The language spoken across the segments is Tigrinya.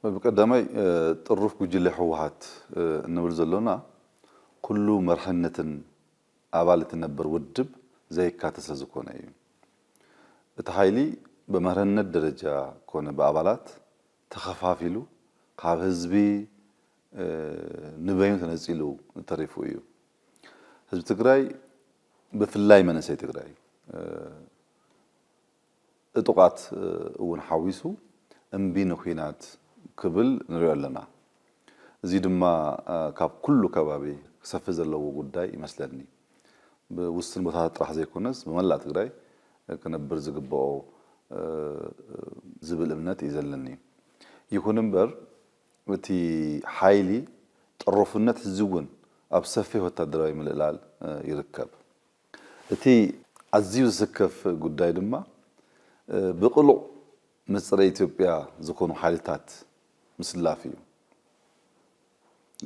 በቀዳማይ ጥሩፍ ጉጅለ ህወሓት እንብል ዘለና ኩሉ መርሕነትን አባላት ነበር ውድብ ዘይካተተ ዝኮነ እዩ እቲ ኃይሊ በመርሕነት ደረጃ ኮነ በአባላት ተኸፋፊሉ ካብ ህዝቢ ንበይኑ ተነጺሉ ተሪፉ እዩ ህዝብ ትግራይ በፍላይ መንሰይ ትግራይ እጥቃት እውን ሓዊሱ እምቢ ንኹናት ክብል ንሪኦ ኣለና እዚ ድማ ካብ ኩሉ ከባቢ ክሰፍ ዘለዎ ጉዳይ ይመስለኒ ብውስን ቦታታት ጥራሕ ዘይኮነስ በመላ ትግራይ ከነብር ዝግበኦ ዝብል እምነት ይዘለኒ ይኹን እምበር እቲ ኃይሊ ጥሩፍነት ዝውን ኣብ ሰፊ ወታደራዊ ምልላል ይርከብ እቲ ኣዝዩ ዝስከፍ ጉዳይ ድማ ብቅሉዕ ምጽረ ኢትዮጵያ ዝኾኑ ኃይልታት ምስላፍ እዩ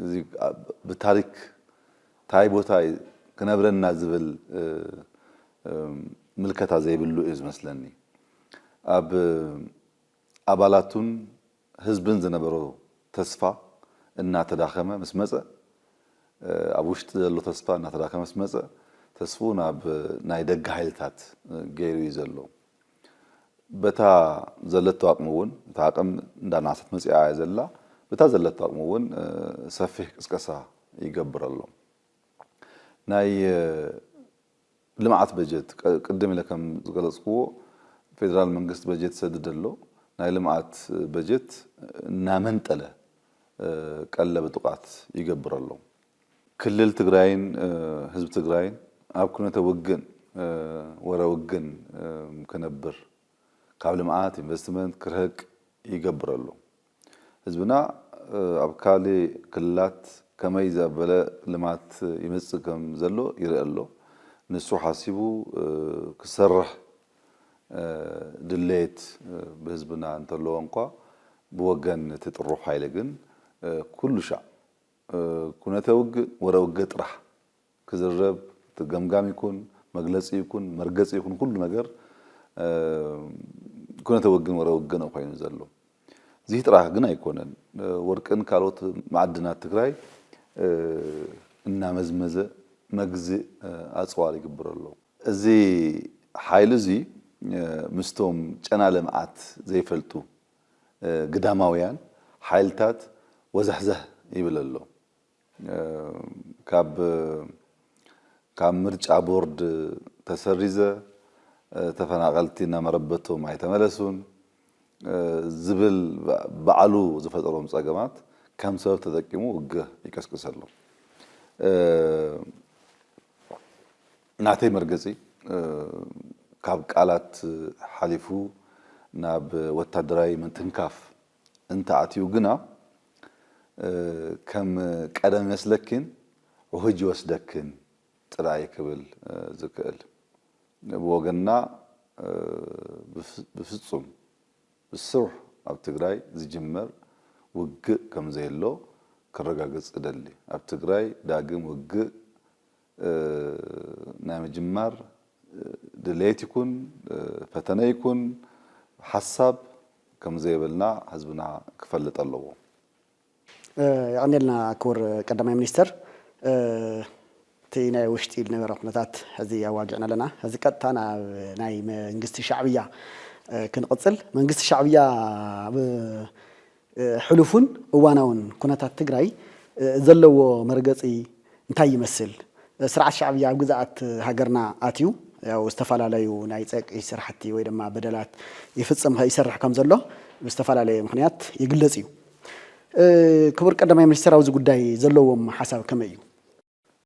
እዚ በታሪክ ታይ ቦታ ከነብረና ዝብል ምልከታ ዘይብሉ እዩ ዝመስለኒ ኣብ አባላቱን ህዝብን ዝነበሮ ተስፋ እና ተዳኸመ መስመጸ ኣብ ውሽጥ ዘሎ ተስፋ እና ተዳኸመ መስመጸ ተስፉ ናብ ናይ ደግ ኃይልታት ገይሩ ይዘሎ በታ ዘለቶ አቅሙውን ታቀም እንዳናሰት መጽያ ያዘላ በታ ዘለቶ አቅሙውን ሰፊህ ቅስቀሳ ይገብራሉ ናይ ልማዓት በጀት ቅድም ለከም ዝገለጽኩዎ ፌደራል መንግስት በጀት ሰደደሎ ናይ ልማዓት በጀት ናመንጠለ ቀለብ ጥቃት ይገብራሉ ክልል ትግራይን ህዝብ ትግራይን ኣብ ኩነተ ወግን ወራ ወግን ከነብር ካብ ልማዓት ኢንቨስትመንት ክርህቅ ይገብራሉ ህዝብና ኣብ ካሊ ክልላት ከመይ ዘበለ ልማት ይመጽእ ከም ዘሎ ይረአሎ ንሱ ሓሲቡ ክሰርሕ ድሌት በህዝብና እንተሎ እንኳ በወገን ተጥሩፍ ኃይል ግን ኩሉ ሻ ኩነተ ወግ ወራ ወግ ጥራሕ ክዝረብ ተገምጋም ይኩን መግለጽ ይኩን መርገጽ ይኩን ሁሉ ነገር ኩነተ ወግን ወራ ወግ ነው ኮይኑ ዘሎ እዚ ጥራሕ ግን አይኮነን ወርቅን ካልኦት ማዕድናት ትግራይ እና መዝመዘ መግዝ አጽዋር ይግብረሉ እዚ ኃይል እዚ ምስቶም ጨና ለማዓት ዘይፈልጡ ግዳማውያን ኃይልታት ወዛህዘህ ይብለሎ ካብ ምርጫ ቦርድ ተሰሪዘ ተፈናቀልቲና መረበቶም አይተመለሱን ዝብል በዓሉ ዝፈጠሮም ጸገማት ከም ሰበብ ተጠቂሙ ወገ ይቀስቅሰሉ ናተይ መርገጺ ካብ ቃላት ሓሊፉ ናብ ወታደራዊ ምንትንካፍ እንታአትዩ ግና ከም ቀደም መስለክን ወህጅ ወስደክን ጥራይ ክብል ዝክእል ወገንና በፍጹም ብስሩሕ ኣብ ትግራይ ዝጅመር ውግ ከም ዘይሎ ከረጋግጽ ደሊ ኣብ ትግራይ ዳግም ውግ ናይ መጅማር ድሌት ይኩን ፈተና ይኩን ሐሳብ ከም ዘይብልና ህዝብና ክፈልጥ ኣለዎ ያኔልና ክቡር ቀዳማይ ሚኒስተር تينا وشتي لنبرة خناتات هذه واقعنا لنا هذه قطعنا ناي منجست الشعبية كنقتل منجست الشعبية حلفون واناون كناتات تجري زلوا مرقصي انتهي يمثل سرعة الشعبية جزءات هجرنا آتيو أو استفعل عليه نايتك يسرح حتى وإذا ما بدلات يفتصم هاي يسرح كم زله استفعل عليه مخنيات يجلسيو كبر قدام يمشي سراوز قداي زلوا حسب كم يو